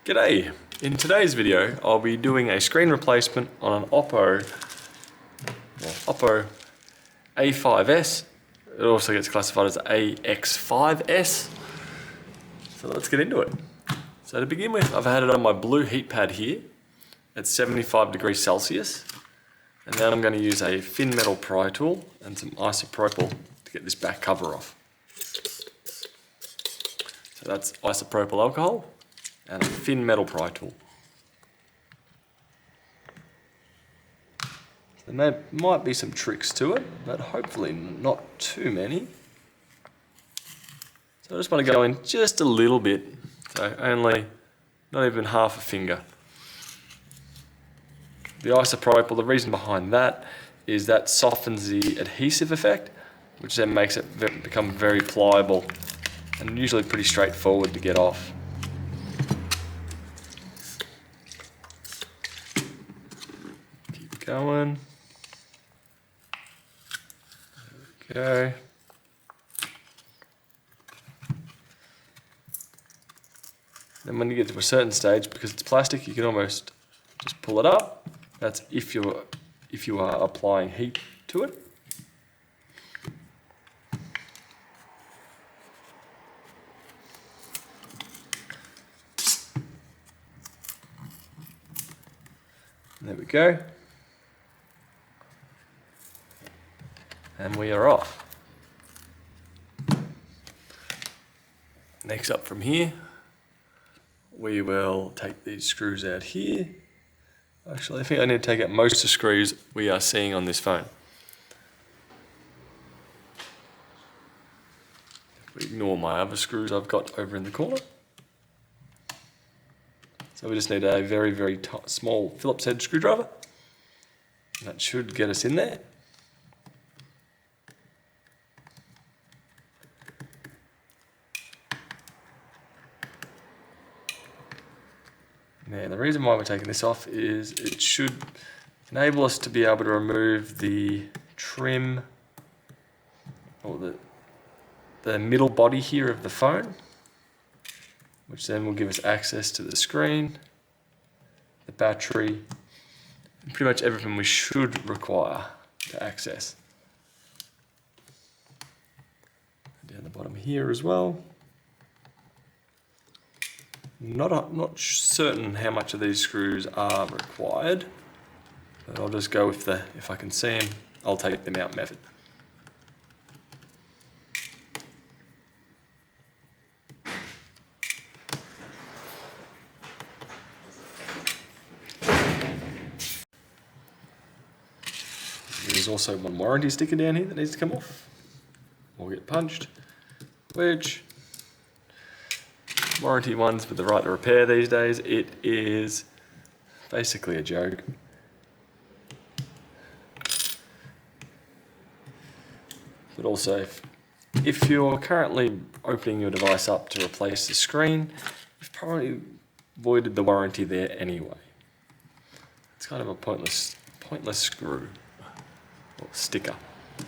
G'day! In today's video, I'll be doing a screen replacement on an Oppo A5s. It also gets classified as AX5s. So let's get into it. So to begin with, I've had it on my blue heat pad here at 75 degrees Celsius. And then I'm going to use a thin metal pry tool and some isopropyl to get this back cover off. So that's isopropyl alcohol and a thin metal pry tool. There might be some tricks to it, but hopefully not too many. So I just want to go in just a little bit, so only not even half a finger. The isopropyl, the reason behind that is that softens the adhesive effect, which then makes it become very pliable and usually pretty straightforward to get off. Keep going. There we go. Then when you get to a certain stage, because it's plastic, you can almost just pull it up. That's if you are applying heat to it. There we go. And we are off. Next up from here, we will take these screws out here. Actually, I think I need to take out most of the screws we are seeing on this phone. If we ignore my other screws I've got over in the corner. So we just need a very, very small Phillips head screwdriver. That should get us in there. Now, the reason why we're taking this off is it should enable us to be able to remove the trim, or the middle body here of the phone, which then will give us access to the screen, the battery, and pretty much everything we should require to access. Down the bottom here as well. Not certain how much of these screws are required, but I'll just go with the, if I can see them, I'll take them out method. There's also one warranty sticker down here that needs to come off or get punched, which warranty ones with the right to repair these days, it is basically a joke. But also, if you're currently opening your device up to replace the screen, you've probably voided the warranty there anyway. It's kind of a pointless screw or sticker. There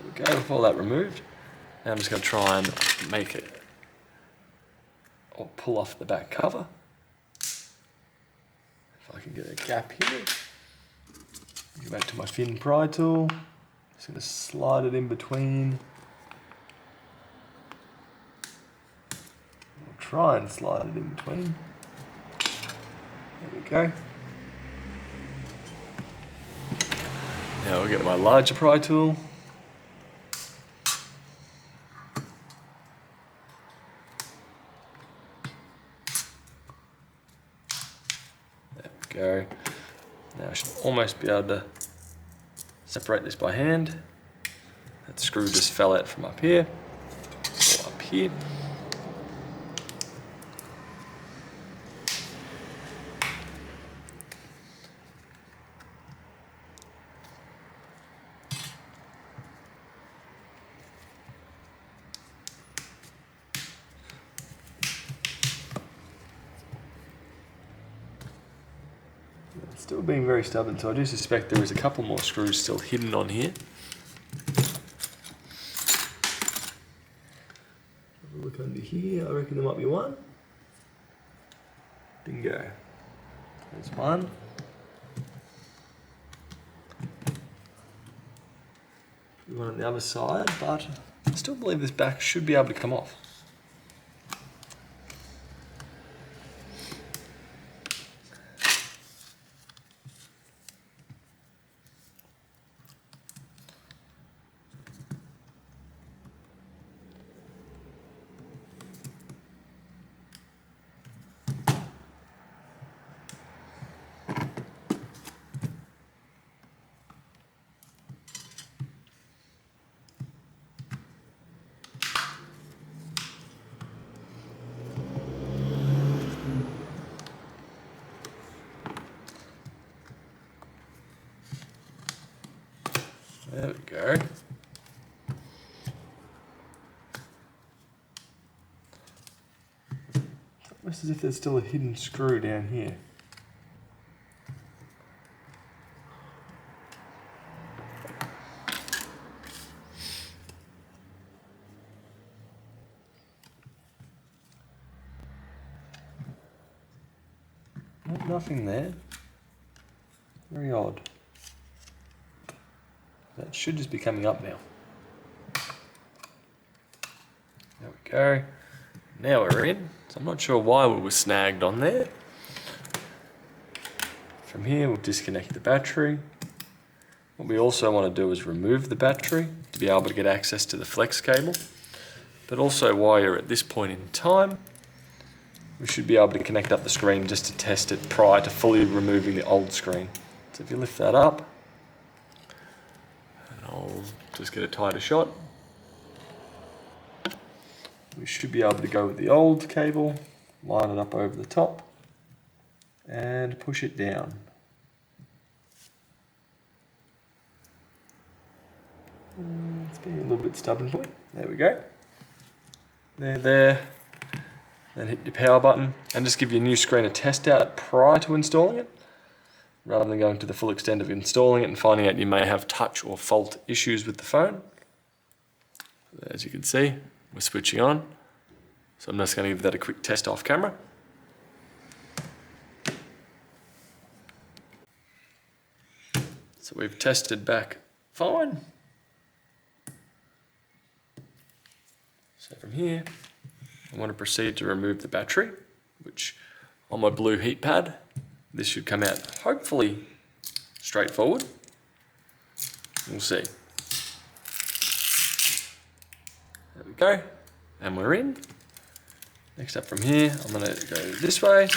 we go, with all that removed. Now I'm just going to try and make it, or pull off the back cover. If I can get a gap here. Go back to my thin pry tool. Just going to slide it in between. I'll try and slide it in between. There we go. Now we'll get my larger pry tool. Go. Now I should almost be able to separate this by hand. That screw just fell out from up here, or up here. Still being very stubborn, so I do suspect there is a couple more screws still hidden on here. Look under here, I reckon there might be one. Bingo. There's one. One on the other side, but I still believe this back should be able to come off. There we go. Almost as if there's still a hidden screw down here. Nothing there. Very odd. That should just be coming up now. There we go. Now we're in. So I'm not sure why we were snagged on there. From here we'll disconnect the battery. What we also want to do is remove the battery to be able to get access to the flex cable. But also while you're at this point in time, we should be able to connect up the screen just to test it prior to fully removing the old screen. So if you lift that up, and I'll just get a tighter shot, we should be able to go with the old cable, line it up over the top, and push it down. It's being a little bit stubborn for me. There we go. There. Then hit your power button and just give your new screen a test out prior to installing it, rather than going to the full extent of installing it and finding out you may have touch or fault issues with the phone. As you can see, we're switching on. So I'm just going to give that a quick test off camera. So we've tested back fine. So from here, I want to proceed to remove the battery, which on my blue heat pad, this should come out hopefully straightforward. We'll see. There we go, and we're in. Next up from here, I'm going to go this way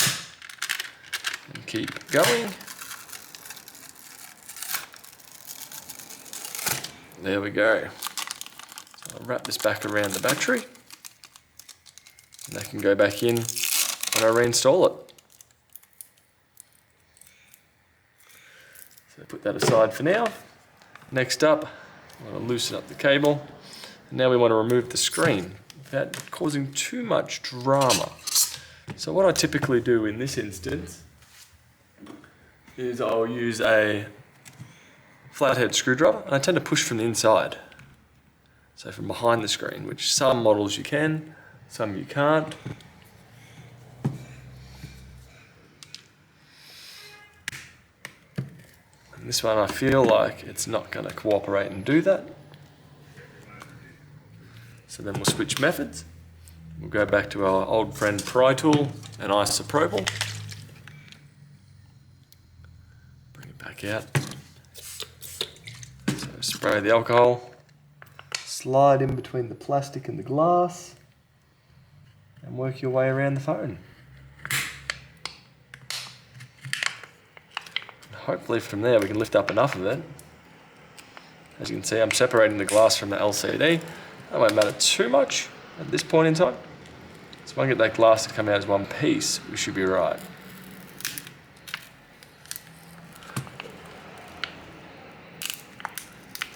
and keep going. There we go. So I'll wrap this back around the battery. And that can go back in when I reinstall it. So put that aside for now. Next up, I'm going to loosen up the cable. And now we want to remove the screen without causing too much drama. So what I typically do in this instance is I'll use a flathead screwdriver, and I tend to push from the inside. So from behind the screen, which some models you can, some you can't. And this one I feel like it's not going to cooperate and do that. So then we'll switch methods. We'll go back to our old friend pry tool and isopropyl. Bring it back out. So spray the alcohol. Slide in between the plastic and the glass. And work your way around the phone. Hopefully from there we can lift up enough of it. As you can see, I'm separating the glass from the LCD. That won't matter too much at this point in time. So if I can get that glass to come out as one piece, we should be right.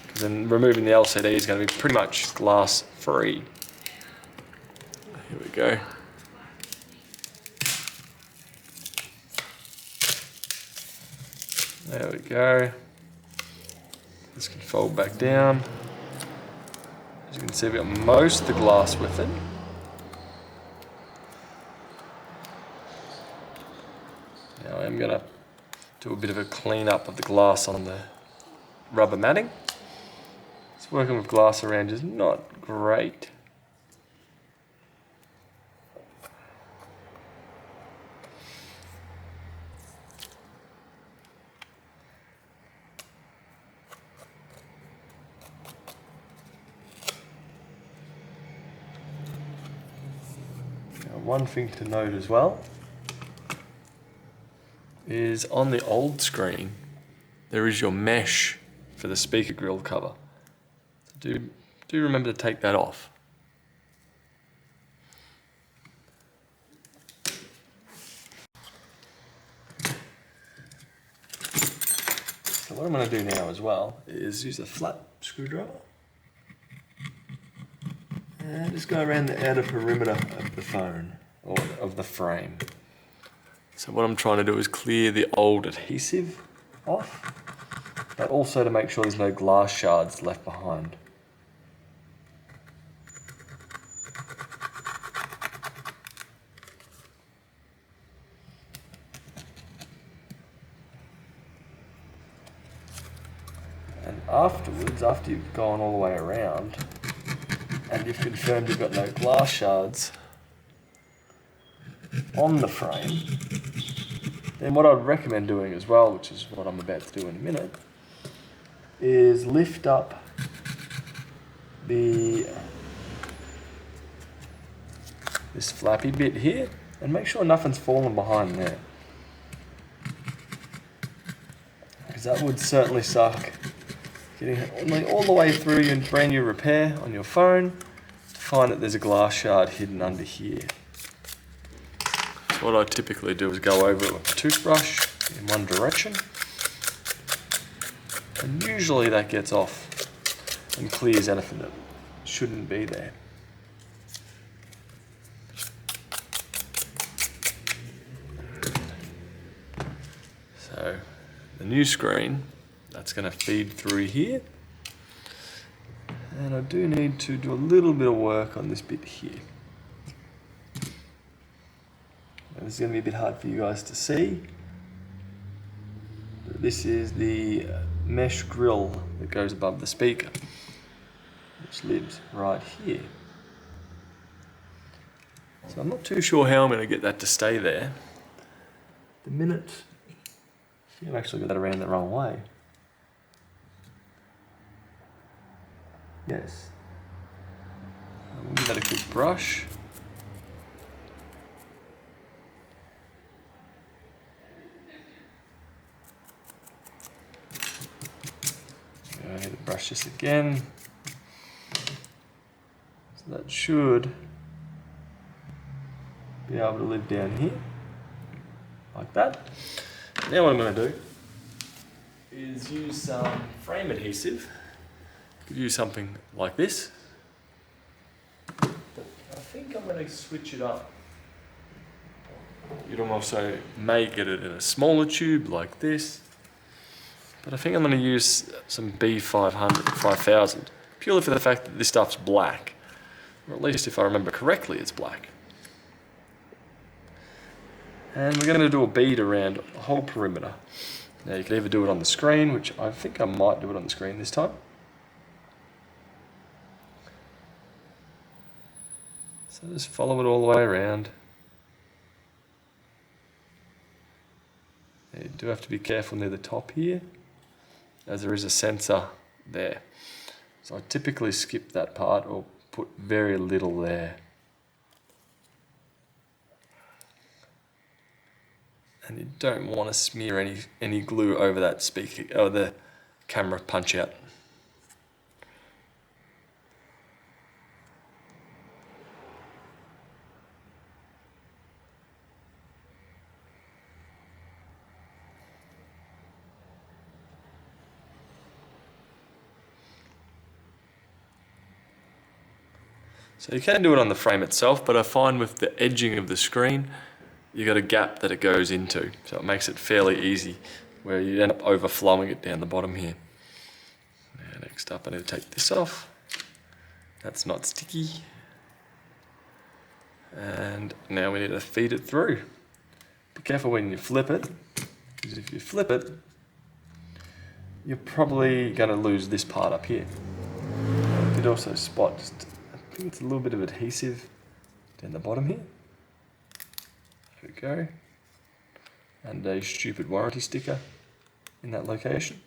Because then removing the LCD is going to be pretty much glass free. Here we go. There we go. This can fold back down. As you can see, we've got most of the glass with it. Now I'm going to do a bit of a clean up of the glass on the rubber matting. It's working with glass around is not great. One thing to note as well is on the old screen there is your mesh for the speaker grill cover. So do remember to take that off. So what I'm going to do now as well is use a flat screwdriver and just go around the outer perimeter of the phone, or of the frame. So what I'm trying to do is clear the old adhesive off, but also to make sure there's no glass shards left behind. And afterwards, after you've gone all the way around, and you've confirmed you've got no glass shards on the frame, then what I'd recommend doing as well, which is what I'm about to do in a minute, is lift up this flappy bit here and make sure nothing's fallen behind there, because that would certainly suck, getting all the way through your brand new repair on your phone to find that there's a glass shard hidden under here. So what I typically do is go over it with a toothbrush in one direction, and usually that gets off and clears anything that shouldn't be there. So the new screen, that's going to feed through here, and I do need to do a little bit of work on this bit here. And this is going to be a bit hard for you guys to see. This is the mesh grill that goes above the speaker, which lives right here. So I'm not too sure how I'm going to get that to stay there. The minute, I think I've actually got that around the wrong way. Yes. We'll give that a quick brush. Go ahead and brush this again. So that should be able to live down here, like that. Now what I'm going to do is use some frame adhesive. You could use something like this. But I think I'm going to switch it up. You can also make it in a smaller tube like this. But I think I'm going to use some B500, 5000, purely for the fact that this stuff's black. Or at least if I remember correctly, it's black. And we're going to do a bead around the whole perimeter. Now you can either do it on the screen, which I think I might do it on the screen this time. So just follow it all the way around. You do have to be careful near the top here, as there is a sensor there. So I typically skip that part or put very little there. And you don't want to smear any glue over that speaker or the camera punch out. So you can do it on the frame itself, but I find with the edging of the screen, you got a gap that it goes into, so it makes it fairly easy, where you end up overflowing it down the bottom here. Now next up I need to take this off. That's not sticky. And now we need to feed it through. Be careful when you flip it, because if you flip it, you're probably going to lose this part up here. I did also spot just, I think it's a little bit of adhesive down the bottom here. There we go. And a stupid warranty sticker in that location.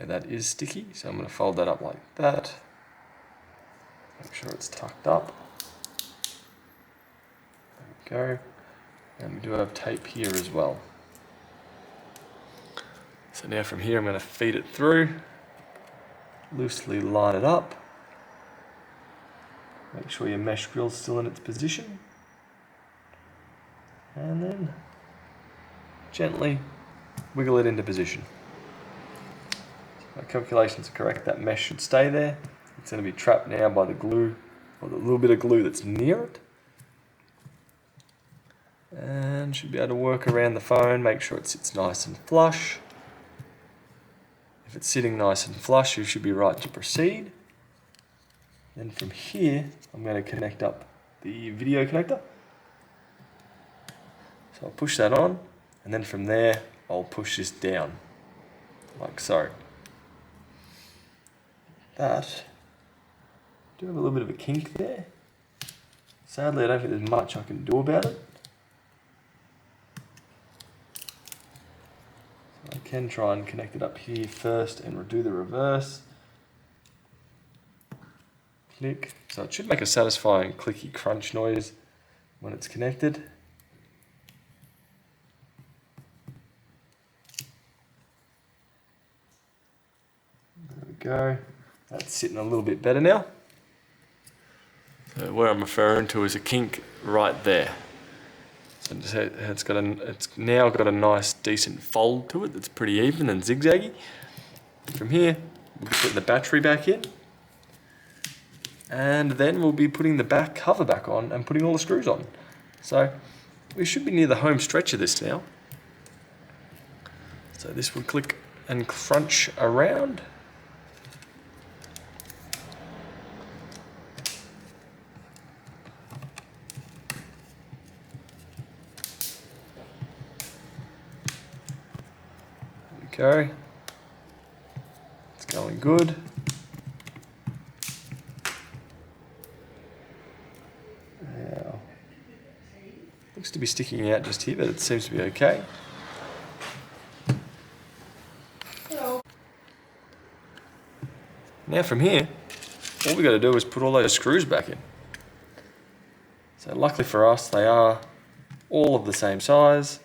Yeah, that is sticky, so I'm going to fold that up like that. Make sure it's tucked up. There we go. And we do have tape here as well. So now from here I'm going to feed it through, loosely line it up. Make sure your mesh grill's still in its position. And then gently wiggle it into position. If my calculations are correct, that mesh should stay there. It's going to be trapped now by the glue, or the little bit of glue that's near it. And should be able to work around the phone, make sure it sits nice and flush. If it's sitting nice and flush, you should be right to proceed. Then from here, I'm going to connect up the video connector. So I'll push that on, and then from there, I'll push this down, like so. That, I do have a little bit of a kink there. Sadly, I don't think there's much I can do about it. So I can try and connect it up here first and do the reverse. Click. So it should make a satisfying clicky crunch noise when it's connected. There we go. That's sitting a little bit better now. So where I'm referring to is a kink right there. So it's now got a nice decent fold to it that's pretty even and zigzaggy. From here, we'll put the battery back in. And then we'll be putting the back cover back on and putting all the screws on. So we should be near the home stretch of this now. So this will click and crunch around. There we go. It's going good. Looks to be sticking out just here, but it seems to be okay. Hello. Now from here, all we got to do is put all those screws back in. So luckily for us, they are all of the same size,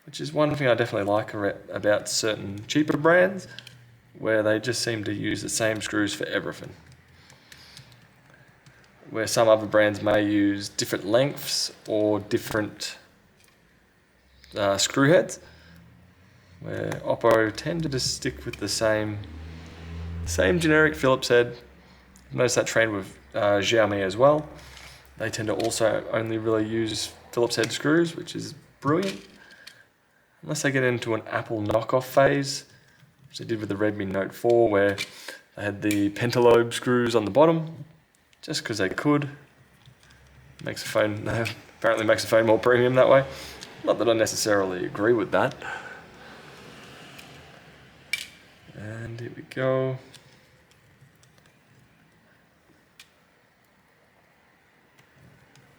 which is one thing I definitely like about certain cheaper brands, where they just seem to use the same screws for everything. Where some other brands may use different lengths or different screw heads, where Oppo tend to just stick with the same generic Phillips head. I've noticed that trend with Xiaomi as well. They tend to also only really use Phillips head screws, which is brilliant. Unless they get into an Apple knockoff phase, which they did with the Redmi Note 4, where they had the pentalobe screws on the bottom, just because they could. Makes the phone, apparently makes the phone more premium that way. Not that I necessarily agree with that. And here we go.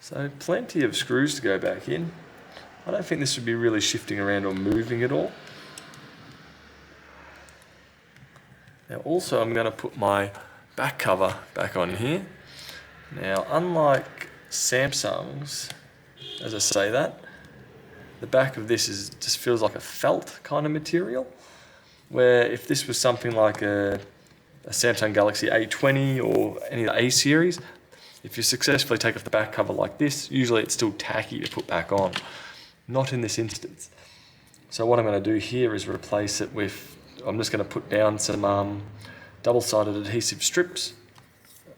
So plenty of screws to go back in. I don't think this would be really shifting around or moving at all. Now also I'm going to put my back cover back on here. Now unlike Samsung's, as I say that, the back of this just feels like a felt kind of material, where if this was something like a Samsung Galaxy A20 or any of the A series, if you successfully take off the back cover like this, usually it's still tacky to put back on. Not in this instance. So what I'm going to do here is replace it with, I'm just going to put down some double-sided adhesive strips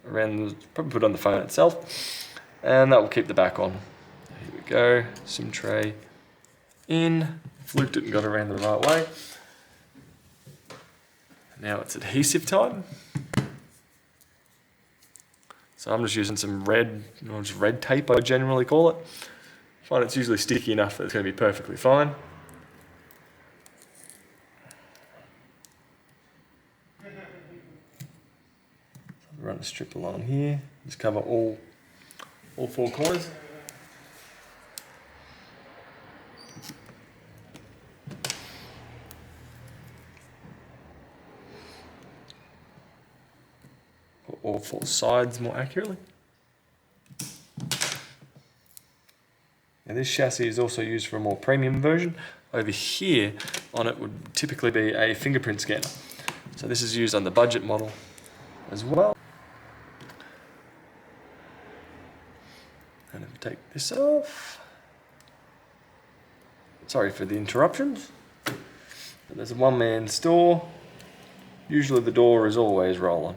around, probably put it on the phone itself, and that will keep the back on. Here we go, SIM tray in, fluked it and got it around the right way. Now it's adhesive time. So I'm just using some red tape, I generally call it, find it's usually sticky enough that it's going to be perfectly fine. Run a strip along here, just cover all four corners. Or all four sides more accurately. Now this chassis is also used for a more premium version. Over here on it would typically be a fingerprint scanner. So this is used on the budget model as well. And if we take this off, sorry for the interruptions, but there's a one-man store. Usually the door is always rolling.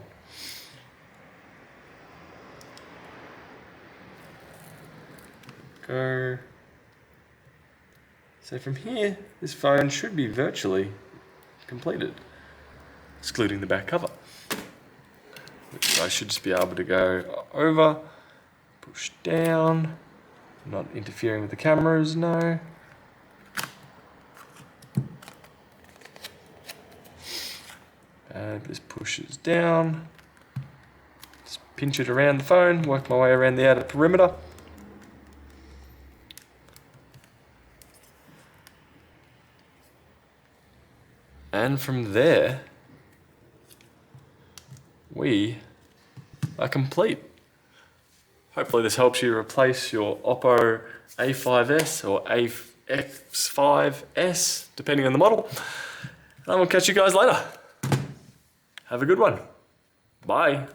Go. So from here, this phone should be virtually completed, excluding the back cover, which I should just be able to go over, push down, not interfering with the cameras, no. And this pushes down, just pinch it around the phone, work my way around the outer perimeter. And from there, we are complete. Hopefully this helps you replace your Oppo A5s or AX5s, depending on the model. And I will catch you guys later. Have a good one. Bye.